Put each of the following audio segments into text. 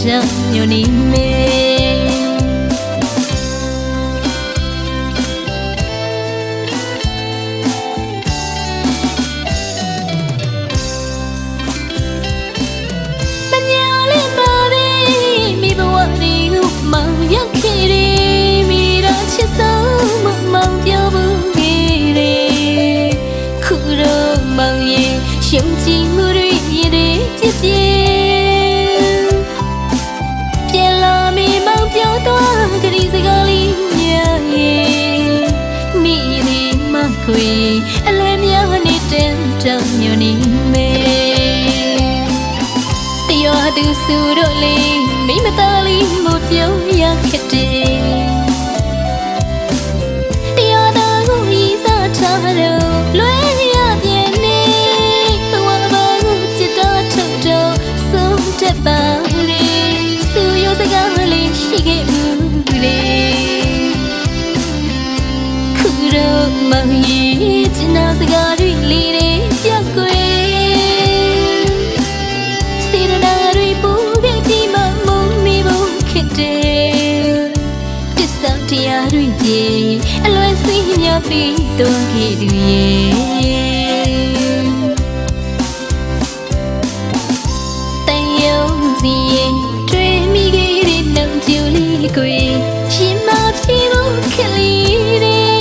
ကြောင့်ညနေမေရောက်ခဲ့တယ်မိတော့ချစ်ဆုံးမောင်ပြောဘူးခဲ့တယ်ခုတော့မောင်ရဲ့ရှုံးကြည့်မှုတွေရင်တွေပြည့်ပြည့်ပြန်လာမိမောင်ပြောသွားကြည်စကားလေးများရဲ့မိလေးမခွေအလွယ်များနေတဲ့တောင်ညနေမေတရားသူစုတော့လေမိမသားလေးမို့ပြောရခဲ့တယ်တရားတော်ကိုဤစားထားတော့လွဲရပြင်းနေသွားပါကိုချစ်တော်ထုတ်တော့ဆုံးတက်ပါလေသူရောစကားလေးရှိခဲ့ဘူးလေခုတော့မကြီးချင်နာစကားတွေလေးတွေပြောက်ွယ်တရားတွေပြေအလွယ်စီးများပြီးတော့ခဲ့သူရဲ့တန်ရုံစီရဲ့တွေ့မိခဲ့တဲ့နှုတ်ကြူလေးကိုရှင်မပြေဖို့ခလေးတဲ့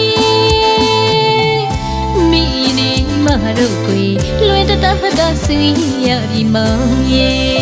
မိနေမတို့ကိုလွယ်တတဖတာစီရပြီးမောင်ရဲ့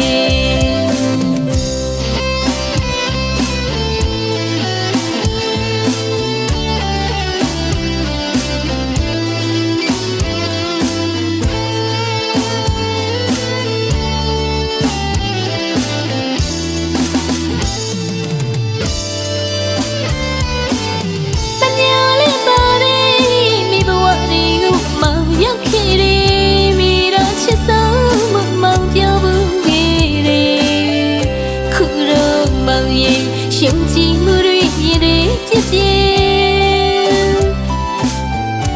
ရှုံးကြည့်မှုတွေရင်တွေပြည့်ပြည့်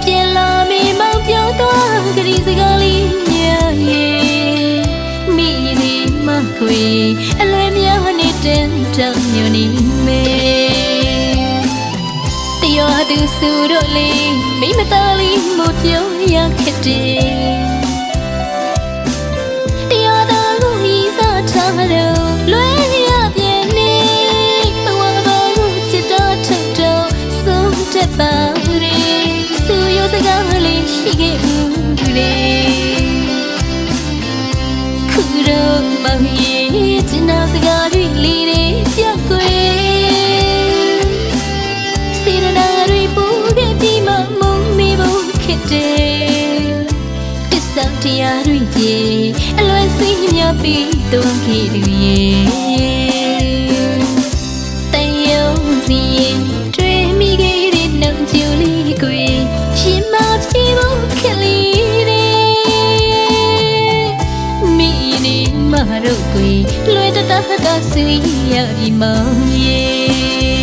ပြန်လာမိမောင်ပြောသွားကြည်စကားလေးများရဲ့မိလေးမခွေအလွယ်များနေတဲ့တောင်ညနေမေတရားသူစုတော့လေမိမသားလေးမို့ပြောရခဲ့တယ်တရားတော်ကိုဤစားထားတော့လွဲတက်ပါလေသူရောစကားလေးရှိခဲ့ဘူးလေခုတော့မောင်ရဲ့ချင်နာစကားတွေလေးတွေပြောက်ွယ်စေရနာတွေပူခဲ့ပြီးမှမုန်းမိဖို့ခဲ့တယ်တစ္ဆာတရားတွေပြေအလွယ်စီးများပြီးတော့ခဲ့သူရဲ့တန်ရုံစီရဲ့တွေ့မိခဲ့ကြူလေးကိုရှင်မပြေဖို့ခလေးတဲ့မိနေမတို့ကိုလွယ်တတတာစီရပြီးမောင်ရဲ့